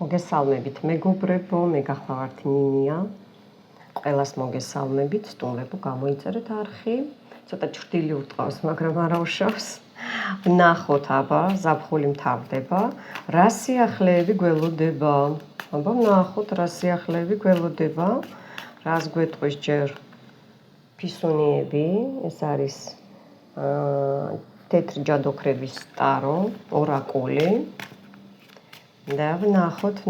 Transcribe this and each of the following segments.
მოგესალმებით მეგობრებო, მე გახლავართ ნინია. ყველას მოგესალმებით, სტუმრებო, გამოიწერეთ არხი. ცოტა ჭრდილი უტყავს, მაგრამ არ აუშავს. ვნახოთ, აბა, ზაფხული მთავრდება. რა სიახლეები გველოდება? აბა, ვნახოთ, რა სიახლეები გველოდება. რას გვეტყვის ჯერ ფისუნიები, ეს არის თეთრი ჯადოქრების ტარო, ორაკული. და ვნახოთ.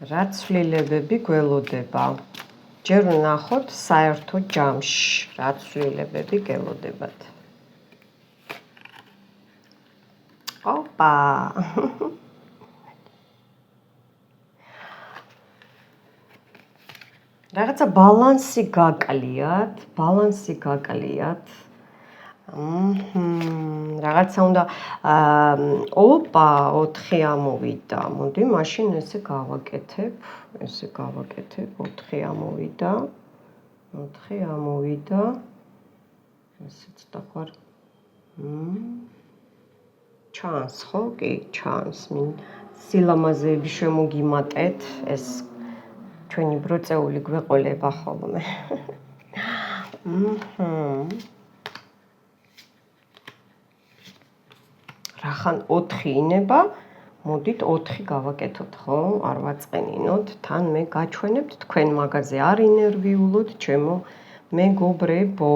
რა ცვლილებები გველოდება? ჯერ ვნახოთ საერთო ჯამში, რა ცვლილებები გველოდებათ. ოპა! რაღაცა ბალანსი გაკლიათ. რაღაცა უნდა ოპა 4 ამოვიდა. მოდი მაშინ ესე გავაკეთებ. 4 ამოვიდა. ესეც თქვა. ჩანს ხო? კი, ჩანს. სილამაზეები შემოგიმატეთ. ეს ჩვენი ბროწეული გვეყოლება ხოლმე. რახან 4 ინება, მოდით 4 გავაკეთოთ, ხო? არ ვაწყენინოთ, თან მე გაჩვენებთ თქვენ მაგაზე, არ ინერვიულოთ, ჩემო მეგობრებო.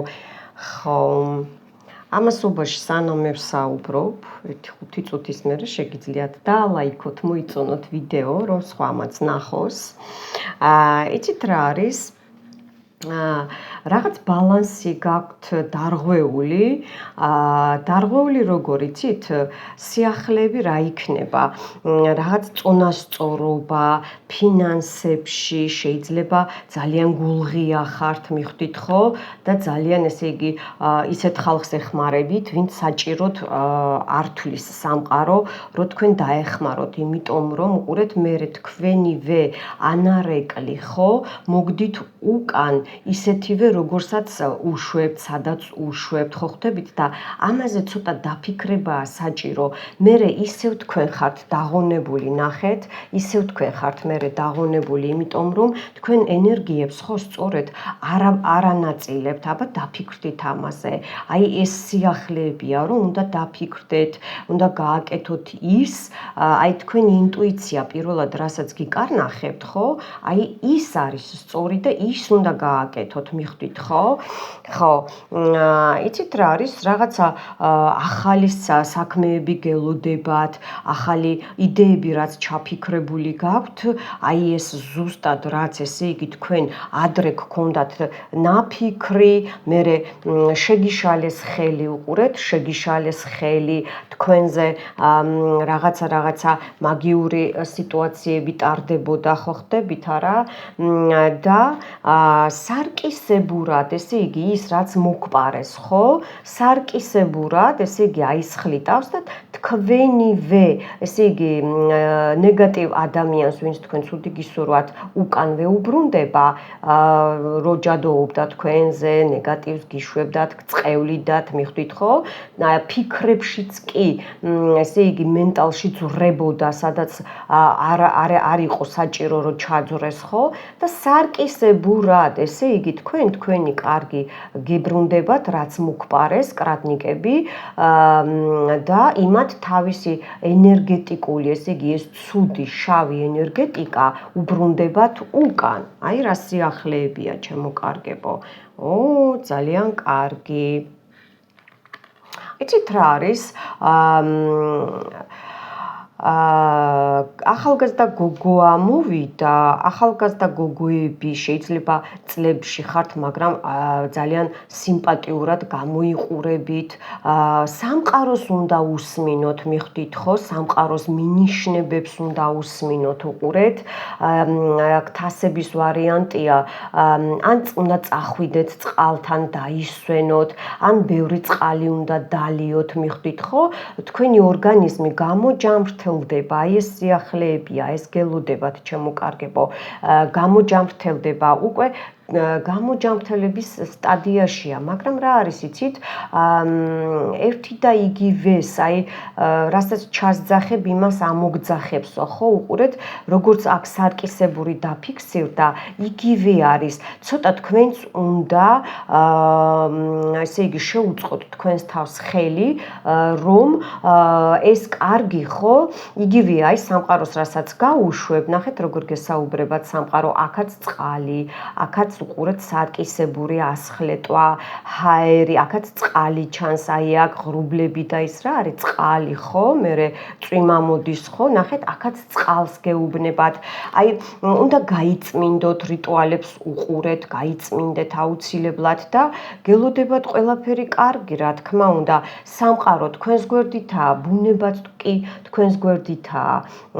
ხო, ამასობაში სანამ მე ვსაუბრობ, 1-5 წუთის მერე შეგიძლიათ დალაიქოთ, მოიწონოთ ვიდეო, რომ სხვამაც ნახოს. იცით რა არის? რაღაც ბალანსი გაქვთ დარღვეული როგორ იცით, სიახლეები რა იქნება, რაღაც წონასწორობა, ფინანსებში, შეიძლება ძალიან გულღია ხართ, მიხვდით ხო? და ძალიან ესე იგი ისეთ ხალხს ეხმარებით, ვინც საჭიროდ არ თვლის სამყარო, რომ თქვენ დაეხმაროთ, იმიტომ რომ უყურეთ მე თქვენივე ანარეკლი ხო, მოგდით უკან ისეთივე როგორცაც უშვებთ, სადაც უშვებთ, ხო ხვდებით და ამაზე ცოტა დაფიქრებაა საჭირო. მერე ისევ თქვენ ხართ დაღონებული, ნახეთ, ისევ თქვენ ხართ მერე დაღონებული, იმიტომ რომ თქვენ ენერგიებს ხო სწორედ არ ანაწილებთ, აბა დაფიქრდით ამაზე. აი ეს სიახლეებია, რომ უნდა დაფიქრდეთ, უნდა გააკეთოთ ის, აი თქვენი ინტუიცია პირველად რასაც გიკარნახებთ, ხო? აი ის არის სწორი და ის უნდა გააკეთოთ, მიხვდით ხო? ხო, იცით რა არის? რაღაცა ახალი საქმეები გელოდებათ, ახალი იდეები რაც ჩაფიქრებული გაქვთ, აი ეს ზუსტად რაც ესე იგი თქვენ ადრე გქონდათ ნაფიქრი, მერე შეგიშალეს ხელი, უყურეთ, შეგიშალეს ხელი თქვენზე რაღაცა მაგიური სიტუაციები ტარდებოდა, ხო ხდებით არა? და სარკისებურად, ესე იგი ის რაც მოგპარეს, ხო? სარკისებურად, ესე იგი აისხლიტავს და თქვენივე, ესე იგი ნეგატივ ადამიანს, ვინც თქვენ ცუდი გისურვათ, უკანვე უბრუნდება, რო ჯადოობდა თქვენზე, ნეგატივს გიშვებდათ, გწყევლიდათ, მიხვდით ხო? ფიქრებშიც კი, ესე იგი მენტალში ძვრებოდა, სადაც არ იყო საჭირო რომ ჩაძვრეს, ხო? და სარკისებურად, ესე იგი თქვენი კარგი გიბრუნდებათ, რაც მოგპარეს კრატნიკები და იმათ თავისი ენერგეტიკული, ესე იგი ეს ცუდი შავი ენერგეტიკა უბრუნდებათ უკან. აი რა სიახლეებია, ჩემო კარგებო. ძალიან კარგი. იცით რა არის? ახალგაზრდა გოგო ამოვიდა, ახალგაზრდა გოგოები შეიძლება წლებში ხართ, მაგრამ ძალიან სიმპათიურად გამოიყურებით. სამყაროს უნდა უსმინოთ, მიხვდით ხო? სამყაროს მინიშნებებს უნდა უსმინოთ, უყურეთ. თასების ვარიანტია, ან უნდა წახვიდეთ წყალთან დაისვენოთ, ან ბევრი წყალი უნდა დალიოთ, მიხვდით ხო? თქვენი ორგანიზმი გამოჯამრთელდება, აი ეს სიახლეებია, ეს გელოდებათ, ჩემო კარგებო, გამოჯამრთელდება უკვე გამოჯამრთელების სტადიაშია, მაგრამ რა არის იცით, ერთი და იგივეს, აი რასაც ჩასძახებ, იმას ამოგძახებსო, ხო, უყურეთ, როგორც აქ სარკისებური დაფიქსირდა, იგივე არის. ცოტა თქვენც უნდა ესე იგი შეუწყოთ თქვენს თავს ხელი, რომ ეს კარგი, ხო, იგივე აი სამყაროს რასაც გაუშვებ, ნახეთ როგორ გესაუბრებათ სამყარო, აქაც წყალი, აქაც უყურეთ სარკისებური ასხლეტვა, ჰაერი, აქაც წყალი ჩანს, აი აქ ღრუბლები და ის რა არის წყალი, ხო, მერე წვიმა მოდის, ხო, ნახეთ, აქაც წყალს გეუბნებათ. აი უნდა გაიწმინდოთ, რიტუალებს უყურეთ, გაიწმინდეთ აუცილებლად და გელოდებათ ყველაფერი კარგი, რა თქმა უნდა. სამყარო თქვენს გვერდითაა, ბუნებაც კი თქვენს გვერდითაა.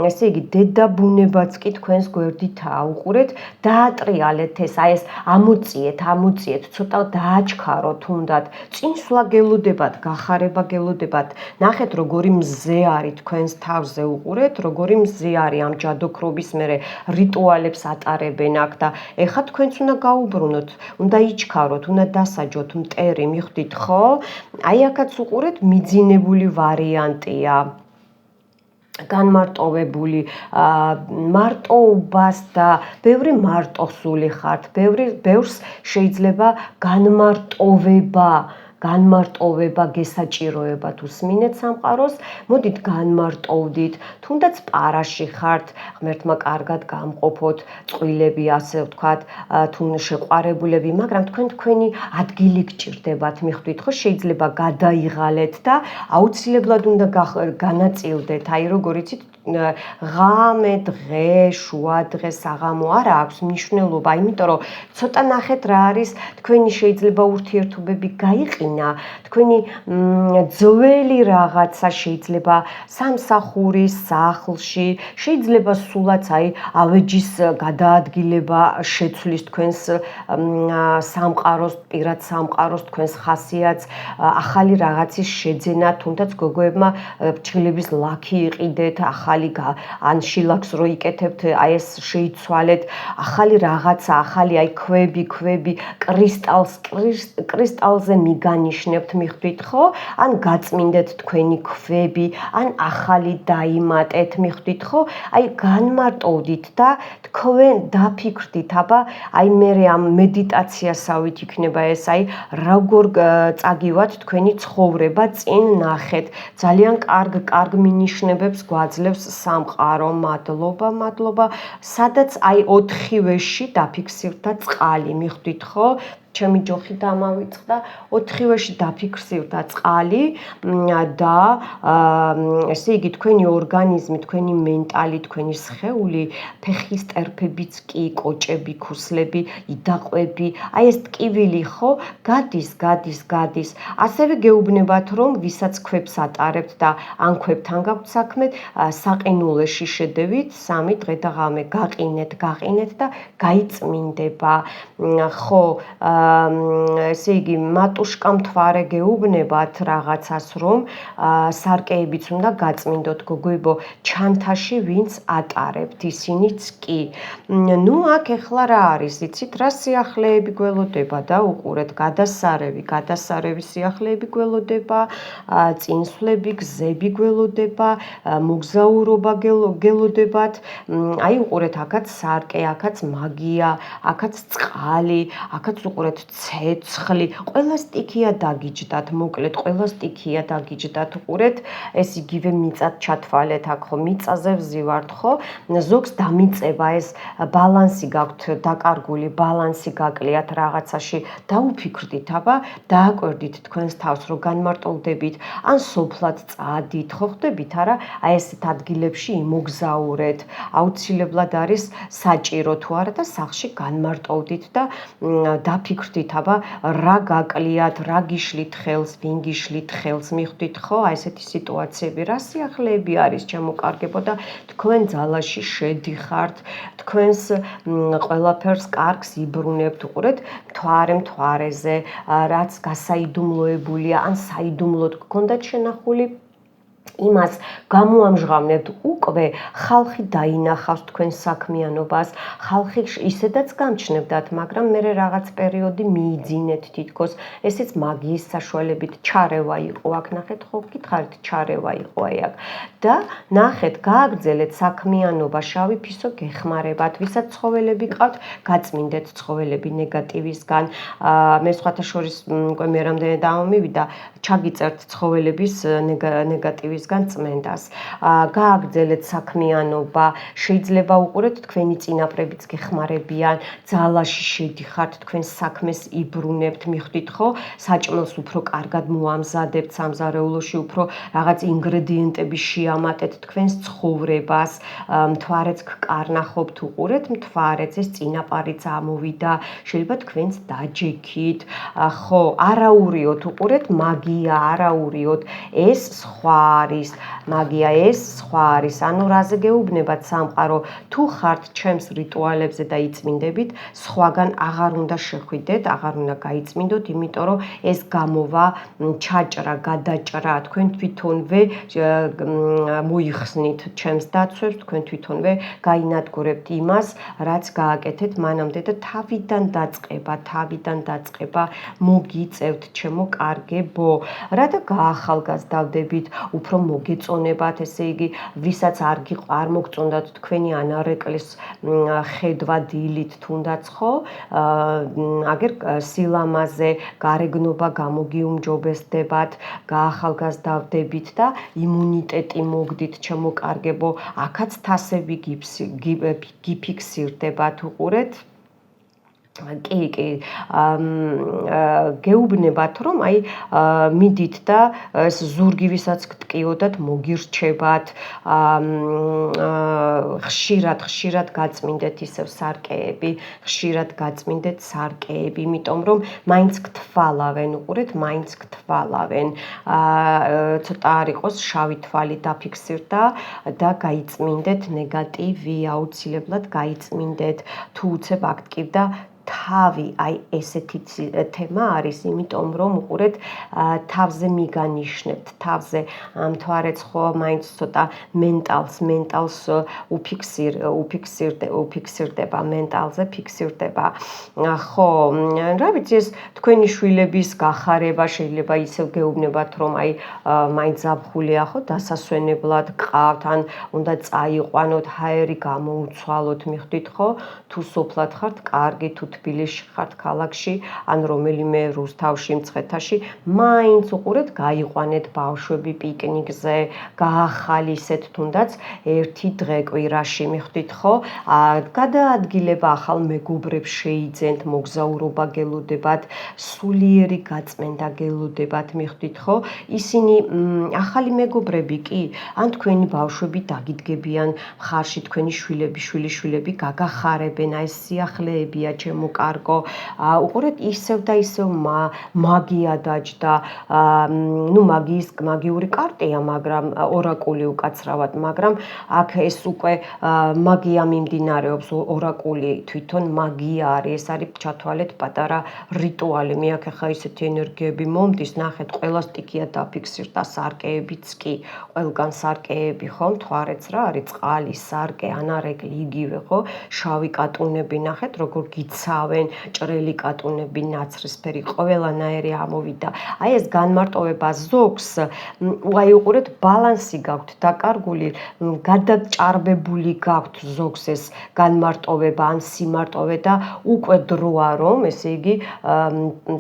ესე იგი, დედა ბუნებაც კი თქვენს გვერდითაა. უყურეთ, დაატრიალეთ ეს, აი ეს ამოწიეთ, ცოტა დააჩქაროთ თუნდაც. წინსვლა გელოდებათ, გახარება გელოდებათ. ნახეთ, როგორი მზე არის თქვენს თავზე, უყურეთ, როგორი მზე არის ამ ჯადოქრობის მერე რიტუალებს ატარებენ აქ და ეხლა თქვენც უნდა გაუბრუნოთ, უნდა იჩქაროთ, უნდა დასაჯოთ მტერი, მიხვდით, ხო? აი აქაც უყურეთ, მიძინებული ვარიანტია. განმარტოვებული მარტოობას და ბევრი მარტოსული ხართ, ბევრს შეიძლება განმარტოვება გესაჭიროებათ უსმინეთ სამყაროს, მოდით განმარტოვდით, თუნდაც პარაში ხართ, ღმერთმა კარგად გამყოფოთ, წყვილები, ასე ვთქვათ, თუ შეყვარებულები, მაგრამ თქვენი ადგილი გჭირდებათ, მიხვდით, ხო, შეიძლება გადაიღალეთ და აუცილებლად უნდა განაწილდეთ, აი როგორ იცით, ღამე, დღე, შუა დღე, საღამო არა აქვს მნიშვნელობა, იმიტომ რომ ცოტა ნახეთ რა არის, თქვენი შეიძლება ურთიერთობები გაიყინა, თქვენი ძველი რაღაცა შეიძლება სამსახურის სახლში, შეიძლება სულაც აი ავეჯის გადაადგილება შეცვლის თქვენს სამყაროს, პირად სამყაროს, თქვენს ხასიათს, ახალი რაღაცის შეძენა, თუნდაც გოგოებმა ფრჩხილების ლაქი იყიდეთ, ახალი ან შილაქს რო იკეთებთ, აი ეს შეიცვალეთ, ახალი რაღაცა, ახალი აი ქვები, კრისტალზე მიგანიშნებთ, მიხვდით, ხო? ან გაწმინდეთ თქვენი ქვები, ან ახალი დაიმატეთ, მიხვდით, ხო? აი განმარტოვდით და თქვენ დაფიქრდით, აბა, აი მერე ამ მედიტაციასავით იქნება ეს, აი როგორ წაგივათ თქვენი ცხოვრება, წინ ნახეთ. ძალიან კარგ მინიშნებებს გვაძლევს სამყარო, მადლობა, სადაც აი 4-ვეში დაფიქსირდა წყალი, მიხვდით, ხო? ჩემი ჯოხი დამავიწყდა, 4-ვეში დაფიქსირდა წყალი და ესე იგი თქვენი ორგანიზმი, თქვენი მენტალი, თქვენი სხეული, ფეხის ტერფებიც კი, კოჭები, ქუსლები, იდაყვები, აი ეს ტკივილი, ხო, გადის. ასევე გეუბნებათ, რომ ვისაც ქვებს ატარებთ და ან ქვებთან გაქვთ საქმე, საყინულეში შედევით 3 დღე და ღამე გაყინეთ და გაიწმინდება. ხო, ესე იგი მატუშკა მთვარე გეუბნებათ რაღაცას, რომ სარკეებიც უნდა გაწმინდოთ, გოგოებო, ჩანთაში ვინც ატარებთ, ისინიც კი. ნუ აქ ეხლა რა არის, იცით, რა სიახლეები გველოდება და უყურეთ, გადასარევი სიახლეები გველოდება, წინსვლები, გზები გველოდება, მოგზაურობა გელოდებათ. აი უყურეთ, აქაც სარკე, აქაც მაგია, აქაც წყალი, აქაც უყურეთ ცეცხლი, ყველა სტიქია დაგიჯდათ, მოკლედ ყველა სტიქია დაგიჯდათ, უყურეთ, ეს იგივე მიწად ჩათვალეთ, აქ ხო მიწაზე ვზივართ, ხო? ზოგს დამიწება ეს ბალანსი გაქვთ დაკარგული, ბალანსი გაკლიათ რაღაცაში, დაუფიქრდით, აბა, დააკვირდით თქვენს თავს, რომ განმარტოვდებით, ან სოფლად წადით, ხო ხდებით, არა? აი ესეთ ადგილებში იმოგზაურეთ, აუცილებლად არის საჭირო თუ არა და სახლში განმარტოვდით და დაფიქრდით, აბა, რა გაკლიათ, რა გიშლით ხელს, ვინ გიშლით ხელს, მიხვდით, ხო? აი ესეთი სიტუაციები, რა სიახლეები არის, ჩემოკარგებო და თქვენ ძალაში შედიხართ, თქვენს ყველაფერს კარგს იბრუნებთ, უყურეთ, მთვარეზე, რაც გასაიდუმლოებულია, ან საიდუმლოდ გქონდათ შენახული იმას გამოამჟღავნებთ უკვე ხალხი დაინახავს თქვენ საქმიანობას, ხალხი ისედაც გამჩნევდათ, მაგრამ მე რაღაც პერიოდი მიიძინეთ თითქოს, ესეც მაგიის საშუალებით ჩარევა იყო აქ, ნახეთ, ხო გითხარით, ჩარევა იყო აქ და ნახეთ, გააგრძელეთ საქმიანობა, შავი ფისო გეხმარებათ, ვისაც ცხოველები ყავთ, გაწმინდეთ ცხოველები ნეგატივისგან, მე სხვათა შორის უკვე მე რამდენი დამომივიდა, ჩაგიწერთ ცხოველების ნეგატივის წმენდას. გააგრძელეთ საქმიანობა, შეიძლება უყურეთ თქვენი წინაპრებიც გეხმარებიან, ძალაში შედიხართ, თქვენ საქმეს იბრუნებთ, მიხვდით ხო? საჭმელს უფრო კარგად მოამზადებთ, სამზარეულოში უფრო რაღაც ინგრედიენტები შეამატეთ თქვენს ცხოვრებას, მთვარეც გკარნახობთ, უყურეთ მთვარეც, ეს წინაპარიც ამოვიდა, შეიძლება თქვენც დაჯექით, ხო, არაურიოთ, უყურეთ მაგია, არაურიოთ, ეს სხვა არის მაგია, ეს სხვა არის, ანუ რაზე გეუბნებათ სამყარო, თუ ხართ ჩემს რიტუალებზე და იწმინდებით, სხვაგან აღარ უნდა შეხვიდეთ, აღარ უნდა გაიწმინდოთ, იმიტომ რომ ეს გამოვა ჩაჭრა, გადაჭრა, თქვენ თვითონვე მოიხსნით ჩემს დაცვებს, თქვენ თვითონვე გაინადგურებთ იმას, რაც გააკეთეთ მანამდე და თავიდან დაწყება მოგიწევთ, ჩემო კარგებო, რა და გაახალგაზრდავდებით, უფრო მოგეწონებათ, ესე იგი, ვისაც არ მოგწონდათ თქვენი ანარეკლის ხედვა დილით თუნდაც ხო, აგერ სილამაზე, გარეგნობა გამოგიუმჯობესდებათ, გაახალგაზრდავდებით და იმუნიტეტი მოგდით, ჩემო კარგებო, აქაც თასები გიფიქსირდებათ, უყურეთ. კი, გეუბნებათ, რომ აი მიდით და ეს ზურგი ვისაც გტკიოდათ, მოგირჩებათ, ხშირად გაწმინდეთ ისევ სარკეები, იმიტომ რომ მაინც გთვალავენ, უყურეთ, მაინც გთვალავენ, ცოტა არ იყოს შავი თვალი დაფიქსირდა და გაიწმინდეთ ნეგატივი, აუცილებლად გაიწმინდეთ, თუ უცებ აქტივდა თავი, აი ესეთი თემა არის, იმიტომ რომ უყურეთ, თავზე მიგანიშნებთ, თავზე მთვარეც ხო მაინც ცოტა მენტალს უფიქსირდება, მენტალზე ფიქსირდება. ხო, რა ვიცი, ეს თქვენი შვილების გახარება შეიძლება ისევ გეუბნებათ, რომ აი მაინც ზაფხულია ხო, დასასვენებლად გყავთ, ან უნდა წაიყვანოთ, ჰაერი გამოუცვალოთ, მიხვდით ხო? თუ სოფლად ხართ, კარგი, თუ თბილისში ხართ, ქალაქში, ან რომელიმე რუსთავში, მცხეთაში, მაინც უყურეთ, გაიყვანეთ ბავშვები პიკნიკზე, გაახალისეთ თუნდაც ერთი დღე კვირაში, მიხვდით ხო? გადაადგილება ახალ მეგობრებს შეიძენთ, მოგზაურობა გელოდებათ, სულიერი გაწმენდა გელოდებათ, მიხვდით ხო? ისინი ახალი მეგობრები კი, ან თქვენი ბავშვები დაგიდგებიან მხარში, თქვენი შვილები გაგახარებენ, აი ეს სიახლეებია, ჩემო კარგო, უყურეთ, ისევ და ისევ მაგია დაჯდა, ნუ მაგიური კარტია, მაგრამ ორაკული უკაცრავად, მაგრამ აქ ეს უკვე მაგია მიმდინარეობს, ორაკული თვითონ მაგია არის, ეს არის ჩათვალეთ პატარა რიტუალი, მე აქ ახლა ისეთი ენერგიები მომდის, ნახეთ, ყველა სტიქია დაფიქსირდა, სარკეებიც კი, ყველგან სარკეები ხო, მთვარეც რა არის, წყალი, სარკე, ანარეკლი იგივე ხო, შავი კატუნები, ნახეთ, როგორ გიცავენ, ჭრელი კატუნები, ნაცრისფერი, ყველანაირი ამოვიდა. აი ეს განმარტოვება ზოგს, აი უყურეთ, ბალანსი გაქვთ დაკარგული, გადაჭარბებული გაქვთ ზოგს ეს განმარტოვება ან სიმარტოვე და უკვე დროა რომ, ესე იგი,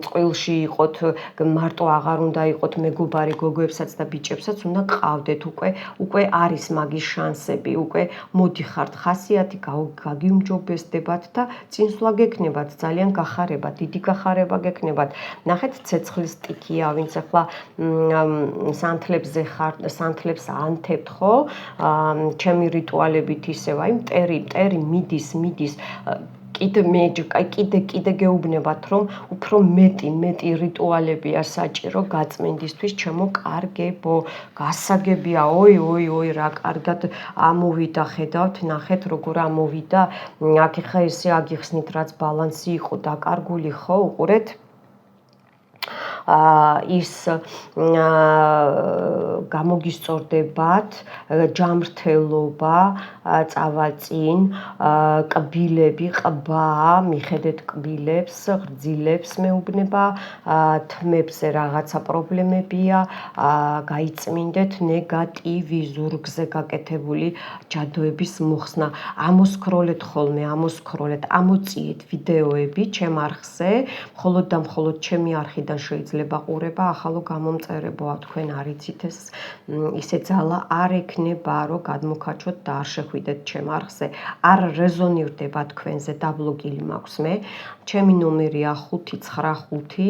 წყვილში იყოთ, მარტო აღარ უნდა იყოთ მეგობარი გოგოებსაც და ბიჭებსაც უნდა გყავდეთ, უკვე არის მაგის შანსები, უკვე მოდიხართ, ხასიათი გაგიუმჯობესდებათ და წინსვლა გექნებათ, ძალიან გახარება, დიდი გახარება გექნებათ. ნახეთ, ცეცხლის სტიქია, ვინც ახლა სანთლებს ანთებთ, ხო? ჩემი რიტუალებით ისევ, აი მტერი მიდის კიდე გეუბნებათ, რომ უფრო მეტი რიტუალებია საჭირო გაწმენდისთვის, ჩემო კარგებო, გასაგებია, ой, რა კარგად ამოვიდა, ხედავთ, ნახეთ, როგორ ამოვიდა, აქ ხა ესე აგიხსნით, რაც ბალანსი იყო დაკარგული, ხო, უყურეთ, ის გამოგისწორდებათ ჯამრთელობა, წავაწინ, კბილები, ყბა, მიხედეთ კბილებს, ღრძილებს მეუბნება, თმებზე რაღაცა პრობლემებია, გაიწმინდეთ ნეგატივი ზურგზე გაკეთებული ჯადოების მოხსნა. ამოსქროლეთ ხოლმე, ამოწიეთ ვიდეოები ჩემ არხზე, მხოლოდ და მხოლოდ ჩემი არხიდან შეიძლება ყურება, ახალო გამომწერებოა, თქვენ არ იცით ეს ისე ძალა არ ექნება, რომ გადმოქაჩოთ და არ შეხვიდეთ ჩემ არხზე. არ რეზონირდება თქვენზე, დაბლოკილი მაქვს მე. ჩემი ნომერია 595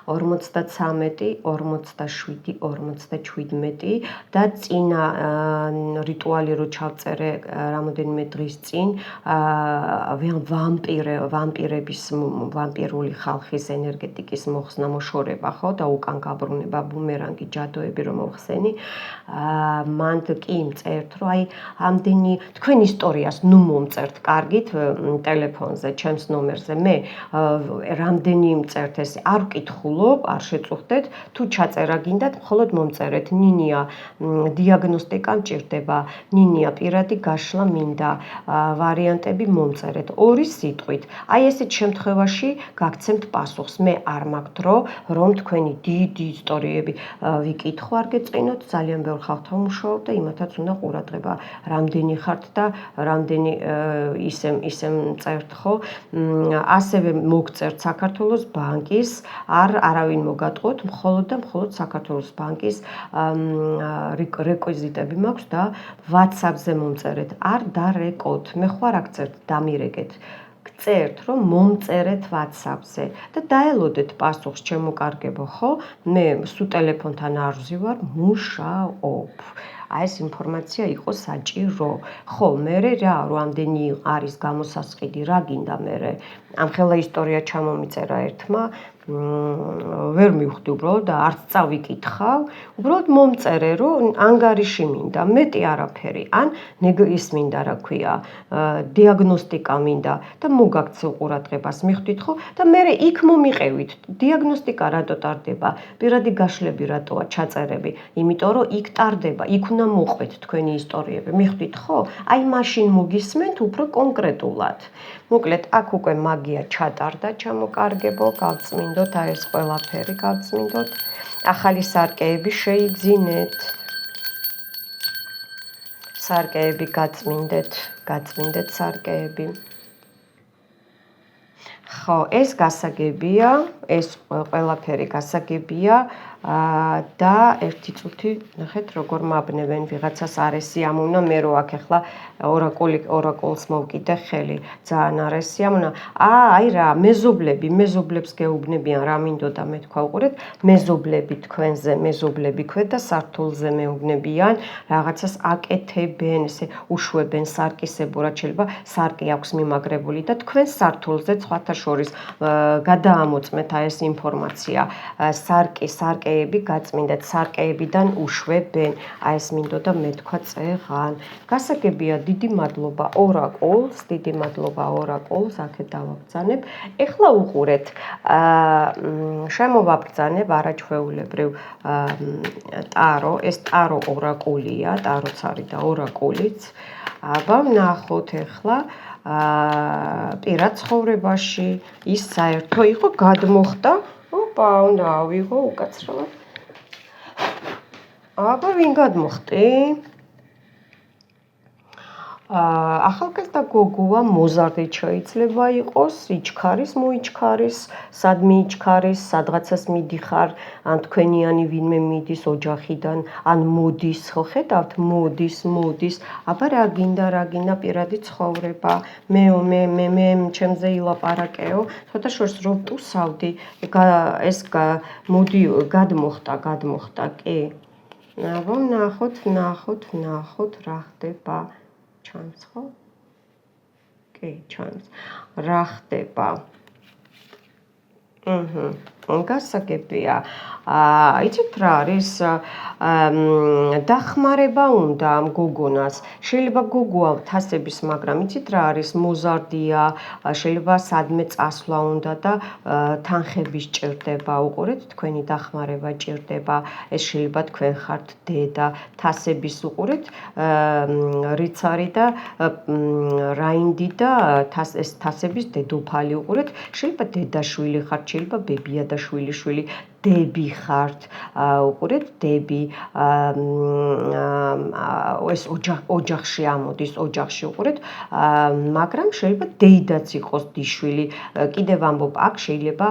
53 47 57 და წინა რიტუალი რო ჩავწერე რამოდენიმე დღის წინ ვამპირების ვამპირული ხალხის ენერგეტიკის მოხსნა მოშორება ხო და უკან გაბრუნება ბუმერანგი ჯადოები რომ მოხსენი მან კი მწერთ რომ აი ამდენი თქვენ ისტორიას ნუ მომწერთ კარგით ტელეფონზე ჩემს ნომერზე მე რამდენი მწერთ ეს არ ვკითხულობ არ შეწუხდეთ თუ ჩაწერა გინდათ მხოლოდ მომწერეთ ნინია დიაგნოსტიკა მჭირდება ნინია პირადი გაშლა მინდა ვარიანტები მომწერეთ ორი სიტყვით აი ესეთ შემთხვევაში გაგცემთ პასუხს მე არ მაქვს დრო რომ თქვენი დიდი ისტორიები ვიკითხო არ გეწყინოთ ძალიან ბევრ ხალხთან ვმუშაობ და იმათაც უნდა ყურადღება რამდენი ხართ და რამდენი ისე მწერთ ხო ასევე მოგწერთ საქართველოს ბანკის არავინ მოგატყოთ მხოლოდ და მხოლოდ საქართველოს ბანკის რეკვიზიტები მაქვს და WhatsApp-ზე მომწერეთ არ დარეკოთ მე ხوار აქცევთ დამირეკეთ გწერთ რომ მომწერეთ WhatsApp-ზე და დაელოდეთ პასუხს ჩემო ხო მე სულ ტელეფონთან არ ვზივარ მუშაობ აი ეს ინფორმაცია იყო საჭირო ხო მე რა რამდენი არის გამოსასყიდი რა გინდა მე ამხელა ისტორია ჩამომიწერა ერთმა ვერ მივხვდი უბრალოდ და არც წავიკითხავ უბრალოდ მომწერე რომ ანგარიში მინდა მეტი არაფერი ან ის მინდა რა ქვია დიაგნოსტიკა მინდა და მოგაქცევ ყურადღებას მიხვდით ხო და მე იქ მომიყევით დიაგნოსტიკა რატო ტარდება პირადი გაშლები რატოა ჩაწერები იმიტომ რომ იქ ტარდება იქ უნდა მოყვეთ თქვენი ისტორიები მიხვდით ხო აი მაშინ მოგისმენთ უფრო კონკრეტულად მოკლედ აქ უკვე მაგია ჩატარდა ჩამოკარგებო გავწმინდოთ აი ეს ყველაფერი გავწმინდოთ ახალი სარკეები შეიძინეთ სარკეები გაწმინდეთ სარკეები ხო ეს გასაგებია ეს ყველაფერი გასაგებია და ერთი წუთი ნახეთ როგორ მაბნევენ ვიღაცას არესიამოვნა მე რო აქ ახლა ორაკულს მოვკიდე ხელი ძალიან არესიამოვნა აი რა მეზობლებს გეუბნებიან რა მინდოდა მე თქვა უყურეთ მეზობლები თქვენზე მეზობლები ქვეთ და სართულზე მეუბნებიან რაღაცას აკეთებენ ესე უშვებენ სარკისებურად შეიძლება სარკი აქვს მიმაგრებული და თქვენ სართულზე სხვათა შორის გადაამოწმეთ აი ეს ინფორმაცია სარკეები გაწმინდეთ სარკეებიდან უშვებენ აი ეს მინდოდა მე თქვა წეღან გასაგებია დიდი მადლობა ორაკულს აქეთ დავაბრძანებ ეხლა უყურეთ შემოვაბრძანებ არაჩვეულებრივ ტარო ეს ტარო ორაკულია ტაროც არის და ორაკულიც აბა ვნახოთ ეხლა პირად ცხოვრებაში ის საერთო იყო გადმოხდა ოპა უნდა ავიღო უკაცრავად აბა ვინ გადმოხტი ახალგაზრდა გოგოა მოზარდით შეიძლება იყოს იჩქარის მოიჩქარის სადმე იჩქარის სადღაცას მიდიხარ ან თქვენიანი ვინმე მიდის ოჯახიდან ან მოდის ხო ხედავთ მოდის აბა რა გინდა პირადი ცხოვრება მე ჩემზე ილაპარაკეო ცოტა შორს რო ვტუსავდი ეს მოდი გადმოხტა კი აბა ვნახოთ რა ხდება ჩანს ხო? კი, ჩანს. რა ხდება? გასაგებია. იცით რა არის დახმარება უნდა ამ გოგონას. შეიძლება გოგოა თასების, მაგრამ იცით რა არის მოზარდია, შეიძლება სადმე წასვლა უნდა და თანხების ჭირდება. უყურეთ, თქვენი დახმარება ჭირდება. ეს შეიძლება თქვენ ხართ დედა, თასების უყურეთ, რიცარი და რაინდი და ეს თასების დედოფალი უყურეთ, შეიძლება დედაშვილი ხართ, შეიძლება ბებია და შვილიშვილი. დები ხართ, უყურეთ, დები, ეს ოჯახში ამოდის, ოჯახში უყურეთ, მაგრამ შეიძლება დეიდაც იყოს დიშვილი. კიდევ ამბობ, აქ შეიძლება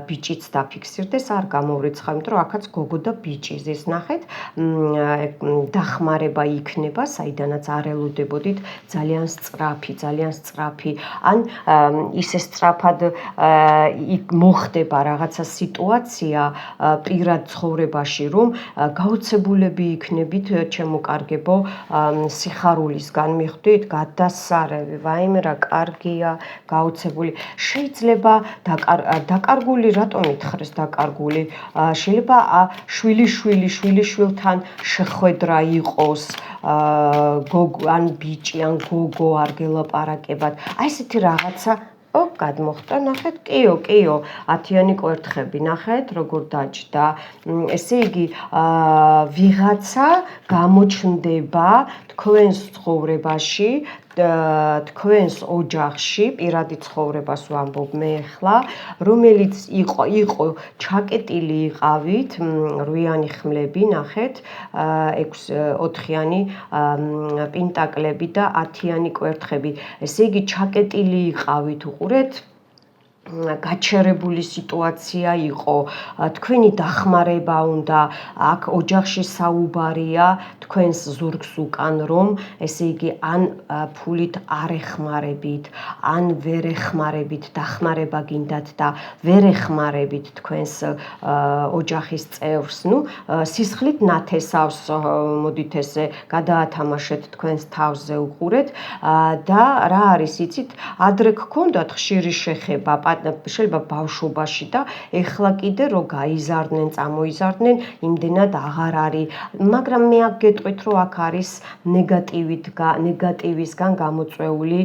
ბიჭიც დაფიქსირდეს, არ გამოვრიცხავ, იმიტომ რომ აქაც გოგო და ბიჭი ზის ნახეთ, დახმარება იქნება, საიდანაც არ ელოდებოდით, ძალიან სწრაფი, ან ისე სწრაფად მოხდება რაღაცა სიტუაცია პირად ცხოვრებაში, რომ გაოცებულები იქნებით, ჩემო კარგებო, სიხარულისგან მიხვდით, გადასარევი, ვაიმე რა კარგია, გაოცებული. შეიძლება დაკარგული, რატომ ითხრეს დაკარგული? შეიძლება შვილიშვილთან შეხვედრა იყოს, ან ბიჭი, ან გოგო არ გელაპარაკებათ. აი ესეთი რაღაცა გადმოხდა, ნახეთ, კიო, 10-იანი კვერთხები, ნახეთ, როგორ დაჯდა. ესე იგი, ვიღაცა გამოჩნდება თქვენს ცხოვრებაში, თქვენს ოჯახში, პირადი ცხოვრებას ვამბობ მე ახლა, რომელიც იყო ჩაკეტილი იყავით, 8-იანი ხმლები, ნახეთ, 4-იანი პენტაკლები და 10-იანი კვერთხები. ესე იგი, ჩაკეტილი იყავით, უყურეთ, გაჩერებული სიტუაცია იყო, თქვენი დახმარება უნდა, აქ ოჯახში საუბარია თქვენს ზურგს უკან, რომ ესე იგი ან ფულით არ ეხმარებით, ან ვერ ეხმარებით, დახმარება გინდათ და ვერ ეხმარებით თქვენს ოჯახის წევრს, სისხლით ნათესავს, მოდით ესე გადაათამაშეთ თქვენს თავზე, უყურეთ, და რა არის, იცით, ადრე გქონდათ ხშირი შეხება, შეიძლება ბავშვობაში და ეხლა კიდე რო გაიზარდნენ, წამოიზარდნენ, იმდენად აღარ არის, მაგრამ მე აქ გეტყვით, რომ აქ არის ნეგატივისგან გამოწვეული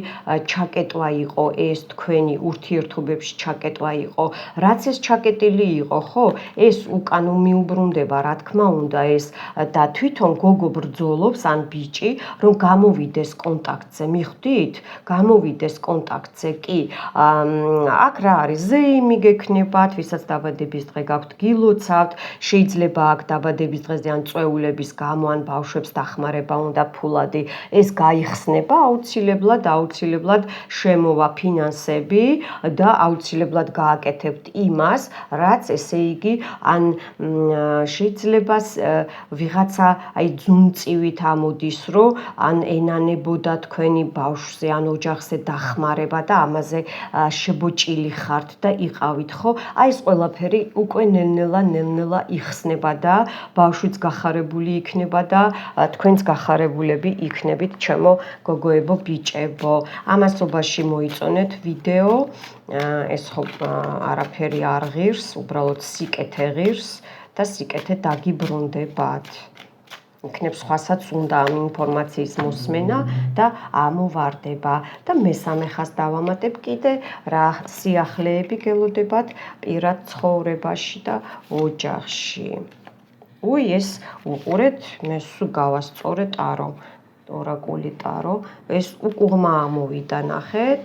ჩაკეტვა იყო, ეს თქვენი ურთიერთობებში ჩაკეტვა იყო, რაც ეს ჩაკეტილი იყო, ხო, ეს უკან მიუბრუნდება, რა თქმა უნდა, ეს და თვითონ გოგო ბრძოლობს, ან ბიჭი, რომ გამოვიდეს კონტაქტზე, მიხვდით? გამოვიდეს კონტაქტზე, კი, აქ რა არის, ზეიმი გექნებათ, ვისაც დაბადების დღე გაქვთ, გილოცავთ, შეიძლება აქ დაბადების დღეზე ან წვეულების გამო, ან ბავშვებს დახმარება უნდა ფულადი, ეს გაიხსნება, აუცილებლად შემოვა ფინანსები და აუცილებლად გააკეთებთ იმას, რაც ესე იგი, ან შეიძლება ვიღაცა ძუნწივით ამოდის, რომ ან ენანებოდა თქვენი ბავშვზე, ან ოჯახზე დახმარება და ამაზე შებოჭილი ხართ და იყავით, ხო? აი ეს ყველაფერი უკვე ნელ-ნელა იხსნება და ბავშვიც გახარებული იქნება და თქვენც გახარებულები იქნებით, ჩემო გოგოებო, ბიჭებო. ამასობაში მოიწონეთ ვიდეო, ეს ხო არაფერი არ ღირს, უბრალოდ სიკეთე ღირს და სიკეთე დაგიბრუნდებათ. იქნებ სხვასაც უნდა ამ ინფორმაციის მოსმენა და ამოვარდება და მესამე ხაზს დავამატებ კიდე რა სიახლეები გელოდებათ პირად ცხოვრებაში და ოჯახში. ეს უყურეთ, მე სულ გავასწორე ტარო, ორაკული ტარო, ეს უკუღმა ამოვიდა, ნახეთ,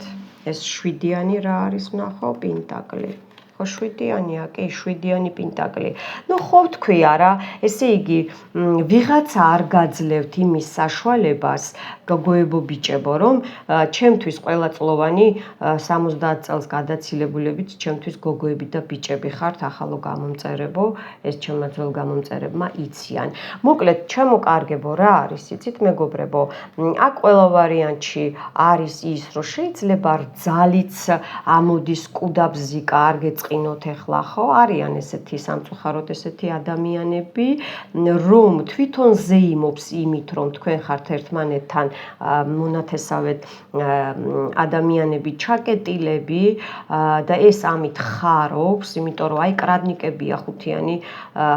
ეს 7-იანი რა არის, ვნახო, პენტაკლი. ხო 7-იანია, კი 7-იანი პენტაკლი. ხო ვთქვია რა, ესე იგი, ვიღაცა არ გაძლევთ იმის საშუალებას, გოგოებო, ბიჭებო, რომ ჩემთვის ყველაწლოვანი 70 წელს გადაცილებულებით, ჩემთვის გოგოები და ბიჭები ხართ, ახალო გამომწერებო, ეს ჩემმა ძველ გამომწერებმა იციან. მოკლედ, ჩემო კარგებო, რა არის, იცით, მეგობრებო, აქ ყველა ვარიანტში არის ის, რომ შეიძლება რძალიც ამოდის კუდაბზიკა, არ გეწყ დავიწყინოთ ახლა, ხო? არიან ესეთი სამწუხაროდ ესეთი ადამიანები, რომ თვითონ ზეიმობს იმით, რომ თქვენ ხართ ერთმანეთთან მონათესავედ ადამიანები ჩაკეტილები და ეს ამით ხარობს, იმიტომ რომ აი კრადნიკებია ხუთიანი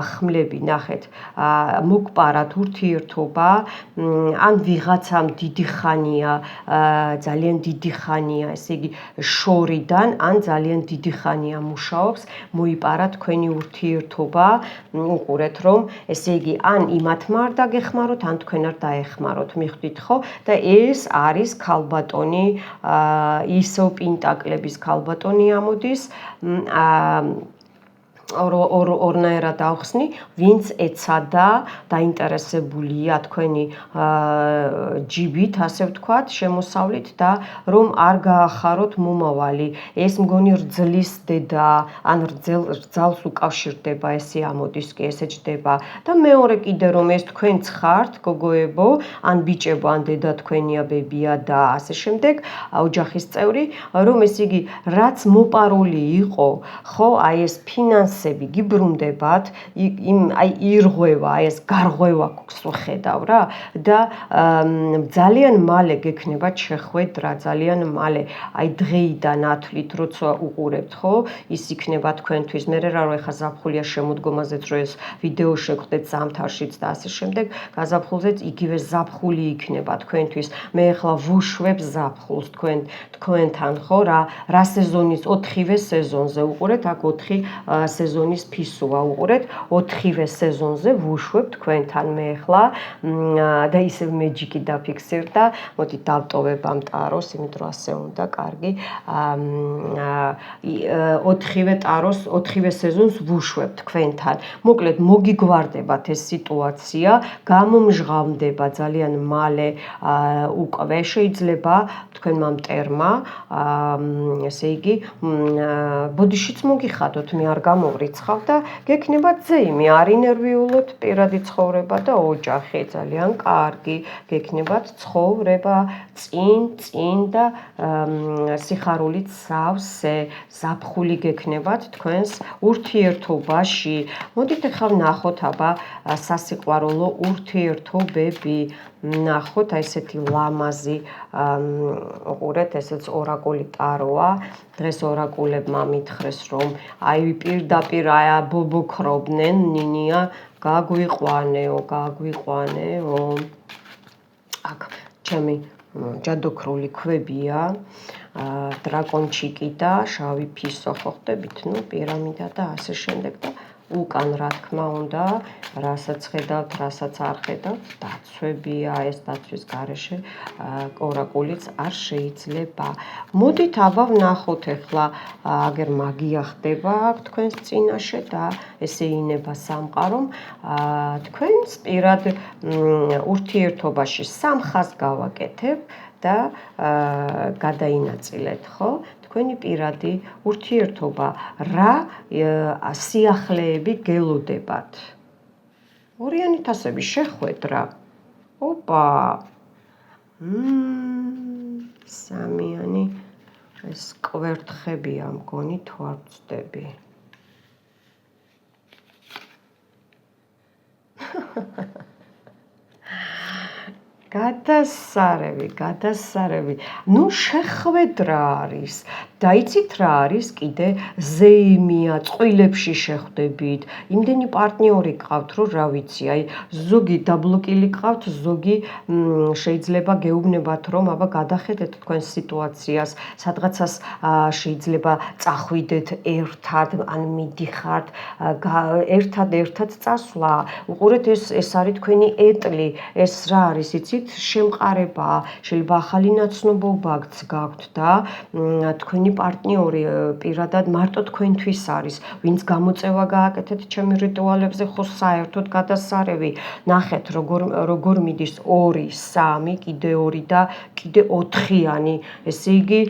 ხმლები, ნახეთ, მოგპარათ ურთიერთობა, ან ვიღაცამ დიდი ხანია, ძალიან დიდი ხანია, ესე იგი შორიდან, ან ძალიან დიდი ხანია მუშაობს, მოიპარა თქვენი ურთიერთობა, უყურეთ რომ, ესე იგი ან იმათმა არ დაგეხმაროთ, ან თქვენ არ დაეხმაროთ, მიხვდით ხო? და ეს არის ქალბატონი, ისო პენტაკლების ქალბატონი ამოდის, ორნაერად ავხსნი, ვინც ეცადა დაინტერესებულია თქვენი ჯიბით, ასე ვთქვათ, შემოსავლით და რომ არ გაახაროთ მომავალი. ეს მგონი რძლის დედა, ან რძალს უკავშირდება, ესე ამოდის კი, ესე ჯდება. და მეორე კიდე რომ ეს თქვენც ხართ, გოგოებო, ან ბიჭებო, ან დედა თქვენია, ბებია და ასე შემდეგ, ოჯახის წევრი, რომ ესე იგი, რაც მოპარული იყო, ხო, აი ეს ფინანსები გიბრუნდებათ, აი ირღვევა, აი ეს გარღვევა ხედავ რა და ძალიან მალე გექნებათ შეხვედრა, ძალიან მალე, აი დღეიდან ათვლით, როცა უყურებთ, ხო, ის იქნება თქვენთვის, მე რა რომ ეხა ზაფხულია შემოდგომაზეც რო ეს ვიდეო შეგხვდეთ ზამთარშიც და ასე შემდეგ, გაზაფხულზეც იგივე ზაფხული იქნება თქვენთვის. მე ეხლა ვუშვებ ზაფხულს თქვენთან, ხო, რა სეზონის 4-ვე სეზონზე უყურეთ, აქ 4 სეზონის ფისოა უყურეთ, 4-ვე სეზონზე ვუშვებ თქვენთან მე ეხლა და ისევ მეჯიკი დაფიქსირდა, მოდი დავტოვებ ამ ტაროს, იმიტომ რომ ასე უნდა, კარგი. 4-ვე ტაროს, 4-ვე სეზონს ვუშვებ თქვენთან. მოკლედ მოგიგვარდებათ ეს სიტუაცია, გამომჟღავნდება ძალიან მალე უკვე შეიძლება თქვენმა მტერმა, ესე იგი, ბოდიშიც მოგიხადოთ, მე არ გამოვრიცხავ და გექნებათ ზეიმი, არ ინერვიულოთ პირადი ცხოვრება და ოჯახი, ძალიან კარგი, გექნებათ ცხოვრება წინ და სიხარულით სავსე, ზაფხული გექნებათ თქვენს ურთიერთობაში. მოდით ახლა ვნახოთ აბა სასიყვარულო ურთიერთობები. ნახოთ, აი ესეთი ლამაზი, უყურეთ, ესეც ორაკული ტაროა. დღეს ორაკულებმა მითხრეს, რომ აი პირდაპირ ბობოქრობდნენ, ნინია, გაგვიყვანეო. აქ ჩემი ჯადოქრული ქვებია, დრაკონჩიკი და შავი ფისო, ხო ხდებით, ნუ პირამიდა და ასე შემდეგ და უკან რა თქმა უნდა, რასაც ხედავთ, რასაც არ ხედავთ, დაცვებია, ეს დაცვის გარეშე ორაკულიც არ შეიძლება. მოდით აბა ვნახოთ ახლა, აგერ მაგია ხდება თქვენს წინაშე და ესე ინება სამყარომ, თქვენს პირად ურთიერთობაში 3 ხაზს გავაკეთებ და გადაინაწილეთ, ხო? თქვენი პირადი ურთიერთობა, რა სიახლეები გელოდებათ. ორიანი თასები შეხვედრა. ოპა. სამიანი ეს კვერთხებია მგონი, თუ არ ვწდები. გადასარევი. ნუ შეხვედრა არის. და იცით რა არის კიდე ზეიმია, წყვილებში შეხვდებით, იმდენი პარტნიორი გყავთ, რომ რა ვიცი, აი ზოგი დაბლოკილი გყავთ, ზოგი შეიძლება გეუბნებათ, რომ აბა გადახედეთ თქვენს სიტუაციას, სადღაცას შეიძლება წახვიდეთ ერთად, ან მიდიხართ, ერთად წასვლა. უყურეთ, ეს არის თქვენი ეტლი, ეს რა არის, იცით, შემყარებაა, შეიძლება ახალი ნაცნობობა გაქვთ და თქვენი პარტნიორი პირადად მარტო თქვენთვის არის, ვინც გამოწევა გააკეთეთ ჩემი რიტუალებზე, ხო საერთოდ გადასარევი. ნახეთ, როგორ მიდის 2, 3, კიდე 2 და კიდე 4-იანი. ესე იგი,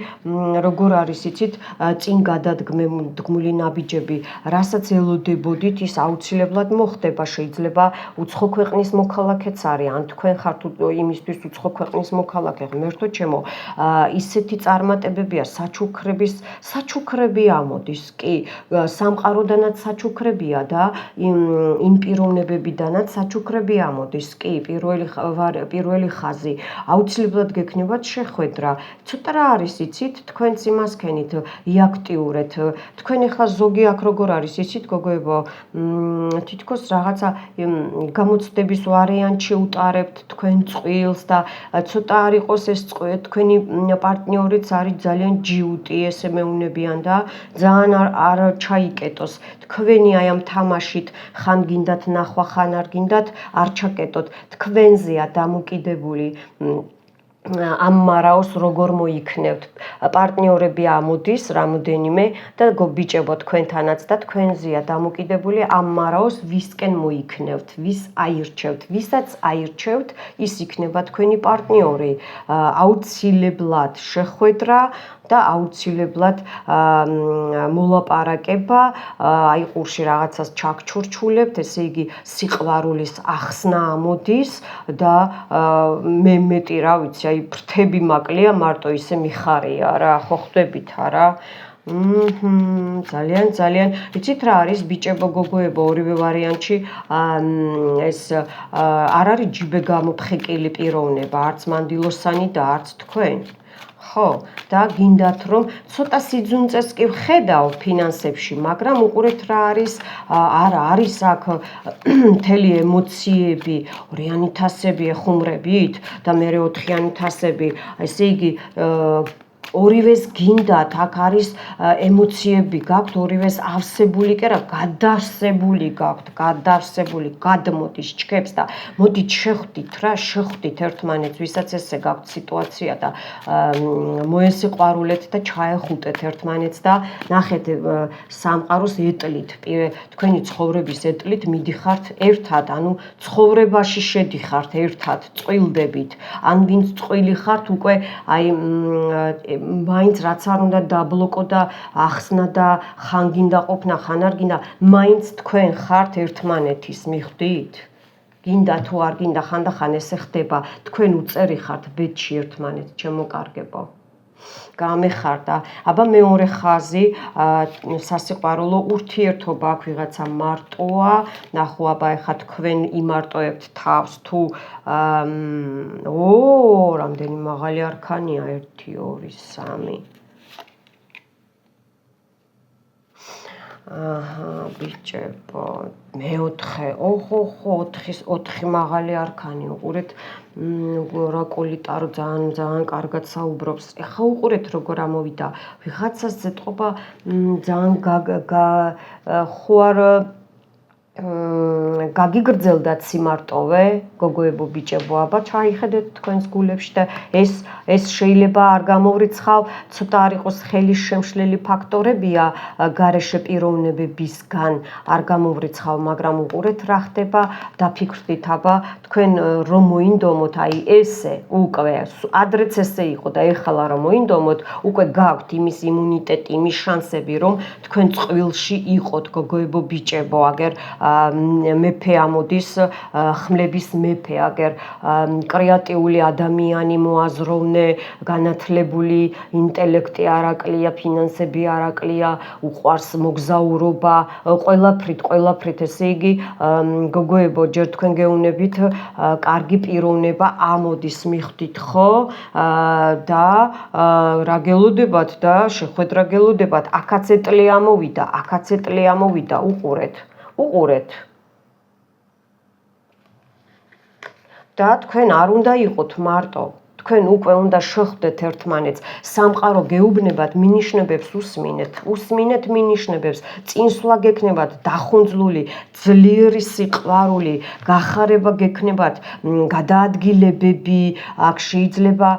როგორ არის, იცით, წინ გადადგმული ნაბიჯები, რასაც ელოდებოდით, ის აუცილებლად მოხდება, შეიძლება უცხო ქვეყნის მოქალაქეც არის, ან თქვენ ხართ იმისთვის უცხო ქვეყნის მოქალაქე, ღმერთო ჩემო, ისეთი წარმატებებია, საჩუქრები ამოდის, კი, სამყაროდანაც საჩუქრებია და იმ პიროვნებებიდანაც საჩუქრები ამოდის, კი, პირველი ხაზი, აუცილებლად გექნებათ შეხვედრა. ცოტა რა არის იცით, თქვენც იმას ქენით, იაქტიურეთ. თქვენ ახლა ზოგი აქ როგორ არის იცით, გოგოებო, თითქოს რაღაცა გამოცდების ვარიანტში utარებთ თქვენ წყვილს და ცოტა არ იყოს ეს თქვენი პარტნიორიც არის ძალიან ჯიუტი, ესე მეუნებიან და ძალიან არ ჩაიკეტოს. თქვენი აი ამ თამაშით ხან გინდათ ნახვა, ხან არ გინდათ, არ ჩაკეტოთ. თქვენზეა დამოკიდებული ამ მარაოს როგორ მოიქნევთ. პარტნიორები ამოდის რამოდენიმე და ბიჭებო თქვენთანაც და თქვენზეა დამოკიდებული ამ მარაოს ვისკენ მოიქნევთ, ვის აირჩევთ, ვისაც აირჩევთ, ის იქნება თქვენი პარტნიორი. აუცილებლად შეხვედრა და აუცილებლად მოლაპარაკება, აი ყურში რაღაცას ჩაქჩურჩულებთ, ესე იგი სიყვარულის ახსნა ამოდის და მე მეტი რა ვიცი, აი ფრთები მაკლია მარტო ისე მიხარია რა, ხო ხვდებით არა? ძალიან იცით რა არის ბიჭებო გოგოებო ორივე ვარიანტში ეს არ არის ჯიბე გამოფხეკილი პიროვნება, არც მანდილოსანი და არც თქვენ. ხო, და გინდათ რომ ცოტა სიძუნწეს კი ვხედავ ფინანსებში, მაგრამ უყურეთ რა არის, არა არის აქ მთელი ემოციები, ორიანი თასები ეხუმრებით და მერე ოთხიანი თასები, ესე იგი ორივეს გინდათ, აქ არის ემოციები გაქვთ, ორივეს ავსებული კი არა, გადავსებული გაქვთ, გადმოდის ჩქებს და მოდით შეხვდით რა, შეხვდით ერთმანეთს, ვისაც ესე გაქვთ სიტუაცია და მოესიყვარულეთ და ჩაეხუტეთ ერთმანეთს და ნახეთ სამყაროს ეტლით, თქვენი ცხოვრების ეტლით მიდიხართ ერთად, ანუ ცხოვრებაში შედიხართ ერთად, წყვილდებით, ან ვინც წყვილი ხართ, უკვე აი მაინც რაც არ უნდა დაბლოკო და ახსნა და ხან გინდა ყოფნა, ხან არ გინდა, მაინც თქვენ ხართ ერთმანეთის, მიხვდით? გინდა თუ არ გინდა, ხან და ხან ესე ხდება, თქვენ უწერი ხართ ბედში ერთმანეთს, ჩემო კარგებო. გამეხარდა. აბა მეორე ხაზი, სასიყვარულო ურთიერთობა აქ ვიღაცა მარტოა, ნახო აბა ეხა თქვენ იმარტოებთ თავს თუ რამდენი მაღალი არქანია 1 2 3 ბიჭებო, მეოთხე, ოხო, 4 მაღალი არქანი, უყურეთ, ორაკული ტარო ძალიან კარგად საუბრობს. ეხა უყურეთ როგორ ამოვიდა, ვიღაცას ზეთყობა ძალიან ხო არ გაგიგრძელდათ სიმარტოვე, გოგოებო ბიჭებო, აბა ჩაიხედეთ თქვენს გულებში და ეს შეიძლება არ გამოვრიცხავ, ცოტა არ იყოს ხელის შემშლელი ფაქტორებია გარეშე პიროვნებებისგან, არ გამოვრიცხავ, მაგრამ უყურეთ რა ხდება, დაფიქრდით აბა თქვენ რომ მოინდომოთ, აი ესე უკვე ადრეც ესე იყო და ეხლა რომ მოინდომოთ, უკვე გაქვთ იმის იმუნიტეტი, იმის შანსები, რომ თქვენ წყვილში იყოთ, გოგოებო ბიჭებო, აგერ მეფე ამოდის, ხმლების მეფე, აგერ კრეატიული ადამიანი მოაზროვნე, განათლებული ინტელექტი არაკლია, ფინანსები არაკლია, უყვარს მოგზაურობა, ყველაფრით, ესე იგი გოგოებო, ჯერ თქვენ გეუნებით, კარგი პიროვნება ამოდის, მიხვდით ხო? და რა გელოდებათ და შეხვედრა გელოდებათ, აქაც ეტლი ამოვიდა, უყურეთ. და თქვენ არ უნდა იყოთ მარტო, თქვენ უკვე უნდა შეხვდეთ ერთმანეთს, სამყარო გეუბნებათ, მინიშნებებს უსმინეთ მინიშნებებს, წინსვლა გექნებათ, დახუნძლული, ძლიერი სიყვარული, გახარება გექნებათ, გადაადგილებები, აქ შეიძლება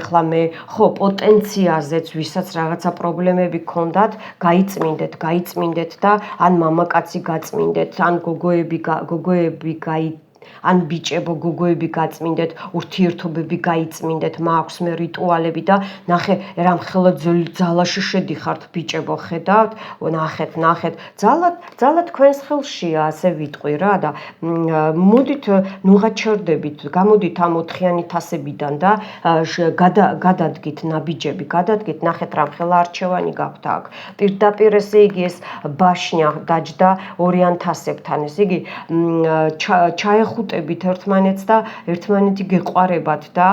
ეხლა მე ხო პოტენციაზეც ვისაც რაღაცა პრობლემები გქონდათ, გაიწმინდეთ და ან მამაკაცი გაწმინდეთ, ან გოგოები ან ბიჭებო გოგოები გაწმინდეთ, ურთიერთობები გაიწმინდეთ, მაქვს მე რიტუალები და ნახე რამხელა ძალაში შედიხართ ბიჭებო, ხედავთ? ნახეთ, ძალა თქვენს ხელშია, ასე ვიტყვი რა და მოდით ნუღაჩერდებით, გამოდით ამ 4-იანი თასებიდან და გადადგით ნაბიჯები, ნახეთ რამხელა არჩევანი გაქვთ აქ. პირდაპირ ესე იგი ეს ბაშნია დაჯდა 2-იან თასებთან, ესე იგი ჩაეხუტებით ერთმანეთს და ერთმანეთი გეყვარებათ და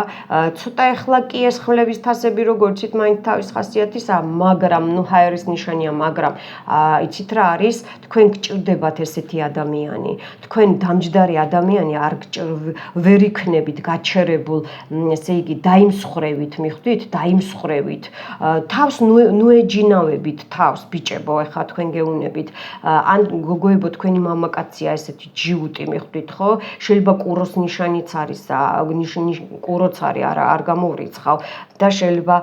ცოტა ეხლა კი ეს ხმლების თასები როგორც იცით მაინც თავის ხასიათისაა, მაგრამ ჰაერის ნიშანია, მაგრამ იცით რა არის? თქვენ გჭირდებათ ესეთი ადამიანი. თქვენ დამჯდარი ადამიანი ვერ იქნებით გაჩერებულ, ესე იგი დაიმსხრევით, მიხვდით? დაიმსხრევით. თავს ნუეჯინავებით თავს ბიჭებო, ეხლა თქვენ გეუნებით. ან გოგოებო თქვენი მამაკაცია ესეთი ჯიუტი, მიხვდით ხო? შეიძლება კუროს ნიშანიც არის, კუროც არის, არ გამოვრიცხავ და შეიძლება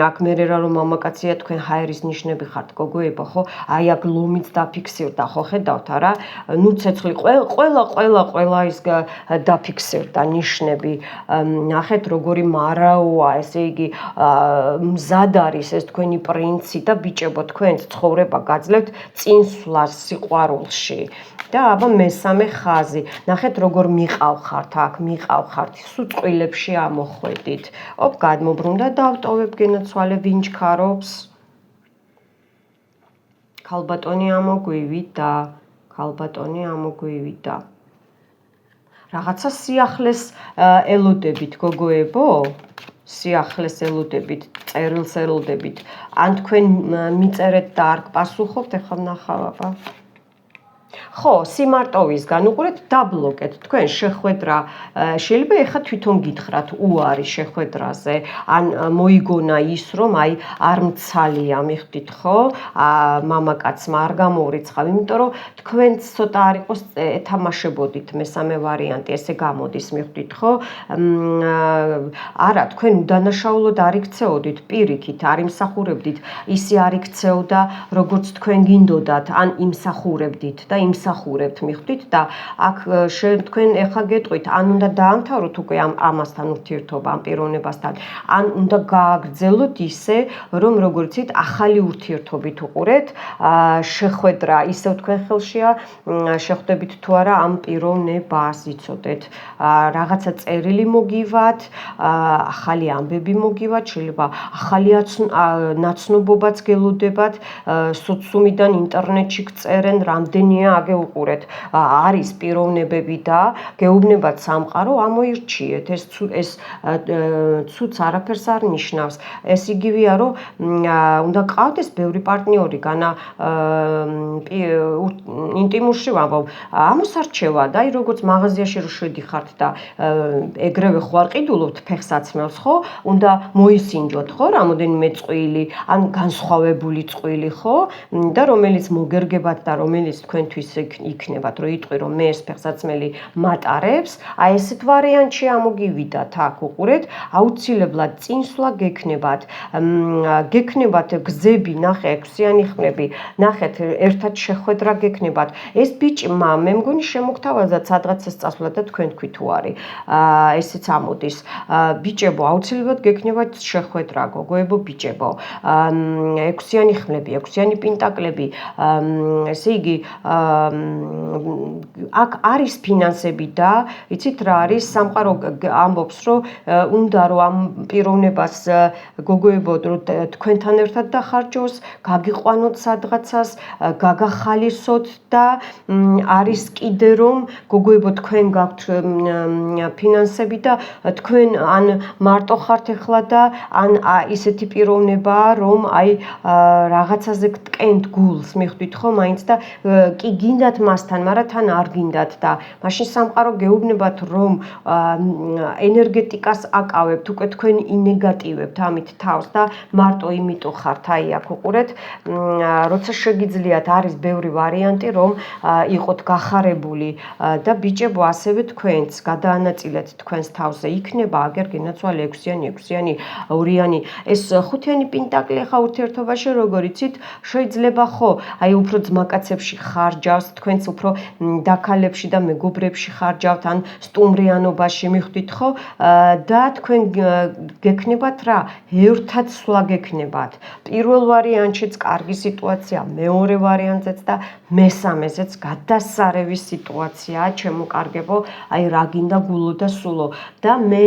აქ მერე რომ მამაკაცია თქვენ ჰაერის ნიშნები ხართ გოგოებო, ხო? აი აქ ლომიც დაფიქსირდა, ხო ხედავთ არა? ნუ ცეცხლი ყველა ის დაფიქსირდა ნიშნები. ნახეთ როგორი მარაოა, ესე იგი მზად არის ეს თქვენი პრინცი და ბიჭებო თქვენს ცხოვრება გაძლევთ წინსვლას სიყვარულში. და აბა მესამე ხაზი. ნახეთ როგორ მიყავხართ აქ, სულ წყვილებში ამოხვედით. გადმობრუნდა დავტოვებ გენაცვალე ვინ ჩქარობს? ქალბატონი ამოგვივიდა. რაღაცა სიახლეს ელოდებით გოგოებო? სიახლეს ელოდებით, წერილს ელოდებით. ან თქვენ მიწერეთ და არ გპასუხობთ, ეხლა ვნახავ აბა. ხო, სიმარტოვისგან უყურეთ დაბლოკეთ თქვენ შეხვედრა შეიძლება ეხლა თვითონ გითხრათ უარი შეხვედრაზე ან მოიგონა ის რომ აი არ მცალია მიხვდით ხო მამაკაცმა არ გამოურიცხავ იმიტომ რომ თქვენც ცოტა არ იყოს ეთამაშებოდით მესამე ვარიანტი ესე გამოდის მიხვდით ხო არა თქვენ უდანაშაულოდ არ იქცეოდით პირიქით არ იმსახურებდით ისი არ იქცეოდა როგორც თქვენ გინდოდათ ან იმსახურებდით და იმსახურებთ მიხვდით და აქ თქვენ ეხლა გეტყვით ან უნდა დაამთავროთ უკვე ამასთან ურთიერთობა ამ პიროვნებასთან ან უნდა გააგრძელოთ ისე რომ როგორც იცით ახალი ურთიერთობით უყურეთ შეხვედრა ისევ თქვენ ხელშია შეხვდებით თუ არა ამ პიროვნებას იცოდეთ რაღაცა წერილი მოგივათ ახალი ამბები მოგივათ შეიძლება ახალი ნაცნობობაც გელოდებათ სოციუმიდან ინტერნეტში გწერენ რამდენია აგე უყურეთ არის პიროვნებები და გეუბნებათ სამყარო ამოირჩიეთ ეს ცუც არაფერს არ ნიშნავს ეს იგივეა რომ უნდა გყავდეს ბევრი პარტნიორი განა ინტიმურში ვამბობ ამას არჩევა და აი როგორც მაღაზიაში რო შედიხართ და ეგრევე ხوارყიდულობთ ფეხსაცმელს ხო უნდა მოისინჯოთ ხო რამოდენიმე წყვილი ან განსხვავებული წყვილი ხო და რომელიც მოგერგებათ და რომელიც თქვენთვის იქნებათ რომ იტყვი რომ მე ეს ფეხსაცმელი მატარებს აი ესეთ ვარიანტში ამოგივიდათ აქ უყურეთ აუცილებლად წინსვლა გექნებათ გზები ნახე 6-იანი ხმები ნახეთ ერთად შეხვედრა გექნებათ ეს ბიჭმა მე მგონი შემოგთავაზა სადღაც ეს წასვლა და თქვენ თქვი თუ არის ესეც ამოდის ბიჭებო აუცილებლად გექნებათ შეხვედრა გოგოებო ბიჭებო 6-იანი ხმები 6-იანი პენტაკლები ესე იგი აქ არის ფინანსები და იცით რა არის სამყარო ამბობს რომ უნდა რომ ამ პიროვნებას გოგოებო რომ თქვენთან ერთად დახარჯოს გაგიყვანოთ სადღაცას გაგახალისოთ და არის კიდე რომ გოგოებო თქვენ გაქვთ ფინანსები და თქვენ ან მარტო ხართ ეხლა და ან ისეთი პიროვნებაა რომ აი რაღაცაზე გტკენთ გულს მიხვდით ხო მაინც და კი გინდათ მასთან მაგრამ თან არ გინდათ და მაშინ სამყარო გეუბნებათ რომ ენერგეტიკას აკავებთ უკვე თქვენ ინეგატივებთ ამით თავს და მარტო იმიტომ ხართ აი აქ უყურეთ როცა შეგიძლიათ არის ბევრი ვარიანტი რომ იყოთ გახარებული და ბიჭებო ასევე თქვენც გადაანაწილეთ თქვენს თავზე იქნება აგერ გენაცვალე 6-იანი 2-იანი ეს 5-იანი პენტაკლი ხა ურთიერთობაში როგორ იცით შეიძლება ხო აი უფრო ძმაკაცებში ხარჯავს თქვენც უფრო დაქალებში და მეგობრებში ხარჯავთ ან სტუმრიანობაში მიხვდით ხო და თქვენ გექნებათ რა ერთად სვლა გექნებათ პირველ ვარიანტშიც კარგი სიტუაცია მეორე ვარიანტზეც და მესამეზეც გადასარევი სიტუაციაა ჩემო კარგებო აი რა გინდა გულო და სულო და მე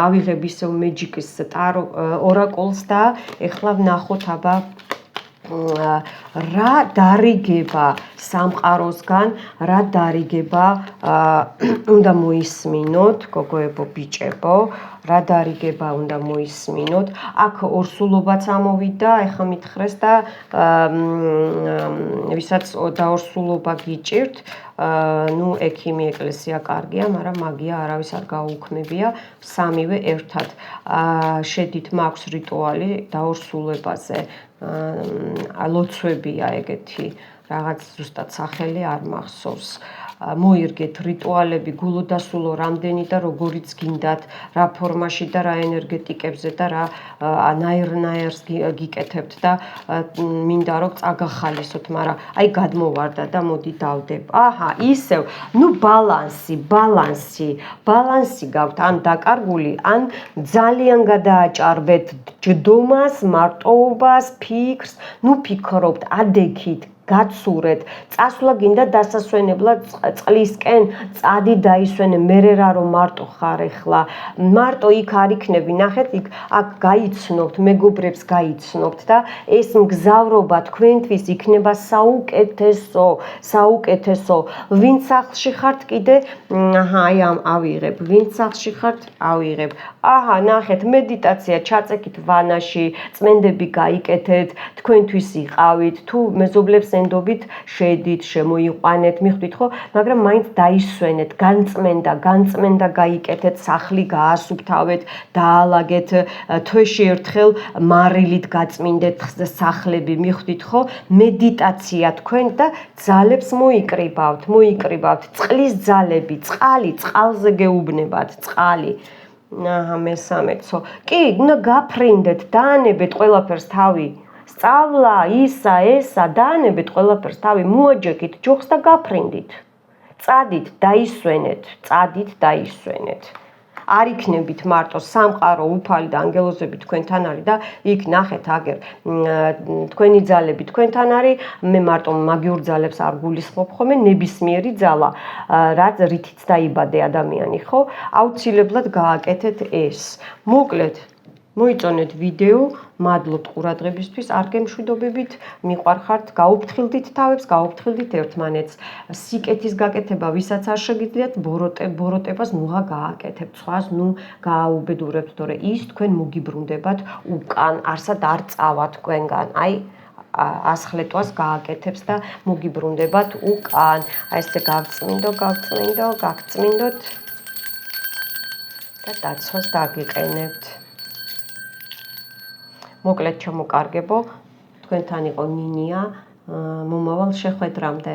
ავიღებ ისევ მეჯიკის ტარო ორაკულს და ეხლა ვნახოთ აბა რა დარიგება სამყაროსგან, რა დარიგება უნდა მოისმინოთ, გოგოებო, ბიჭებო, რა დარიგება უნდა მოისმინოთ. აქ ორსულობაც ამოვიდა, ეხლა მითხრეს და ვისაც დაორსულობა გიჭირთ, ნუ ექიმი ეკლესია კარგია, მაგრამ მაგია არავის არ გაუქმებია, სამივე ერთად. შედით მაქვს რიტუალი დაორსულებაზე. ლოცვებია ეგეთი რაღაც ზუსტად სახელი არ მახსოვს მოირგეთ რიტუალები გულო და სულო რამდენი და როგორიც გინდათ რა ფორმაში და რა ენერგეტიკებზე და რა ნაირ-ნაირს გიკეთებთ და მინდა რომ წაგახალისოთ მაგრამ აი გადმოვარდა და მოდი დავდებ აჰა ისევ ნუ ბალანსი გაქვთ ან დაკარგული ან ძალიან გადააჭარბეთ ჯდომას მარტოობას ფიქრს ნუ ფიქრობთ ადექით გაცურეთ, წასვლა გინდა დასასვენებლად წყლისკენ, წადი დაისვენე, მერე რა რომ მარტო ხარ ეხლა, მარტო იქ არ იქნები, ნახეთ, იქ აქ გაიცნობთ, მეგობრებს გაიცნობთ და ეს მგზავრობა თქვენთვის იქნება საუკეთესო, ვინც სახლში ხართ კიდე, აჰა, აი ამ ავიღებ, ვინც სახლში ხართ, ავიღებ, აჰა, ნახეთ, მედიტაცია ჩაწეკით ვანაში, წმენდები გაიკეთეთ, თქვენთვის იყავით, თუ მეზობლებს ენდობით შედით, შემოიყვანეთ, მიხვდით ხო, მაგრამ მაინც დაისვენეთ, განწმენდა გაიკეთეთ, სახლი გაასუფთავეთ, დაალაგეთ, თვეში ერთხელ მარილით გაწმინდეთ სახლები, მიხვდით ხო, მედიტაცია თქვენ და ძალებს მოიკრიბავთ, წყლის ძალები, წყალზე გეუბნებათ, წყალი. აჰა, მესამეცო. კი, უნდა გაფრინდეთ, დაანებეთ ყველაფერს თავი. სწავლა, ისა, ესა, დაანებეთ ყველაფერს თავი, მოაჯექით ჯოხს და გაფრინდით. წადით, დაისვენეთ. არ იქნებით მარტო სამყარო, უფალი და ანგელოზები თქვენთან არის და იქ ნახეთ აგერ თქვენი ძალები თქვენთან არის, მე მარტო მაგიურ ძალებს არ გულისხმობ ხოლმე, ნებისმიერი ძალა, რაც რითიც დაიბადე ადამიანი, ხო? აუცილებლად გააკეთეთ ეს. მოკლედ მოიწონეთ ვიდეო, მადლობთ ყურადღებისთვის, არ გემშვიდობებით, მიყვარხართ, გაუფრთხილდით თავებს, გაუფრთხილდით ერთმანეთს. სიკეთის გაკეთება, ვისაც არ შეგიძლიათ, ბოროტებას ნუღა გააკეთებთ, სხვას ნუ გააუბედურებთ, თორე ის თქვენ მოგიბრუნდებათ უკან, არსად არ წავა თქვენგან. აი ასხლეტვას გააკეთებს და მოგიბრუნდებათ უკან. აი ესე გავწმინდოთ და დაცვას დაგიყენებთ. მოკლედ ჩემო კარგებო, თქვენთან იყო ნინია, მომავალ შეხვედრამდე.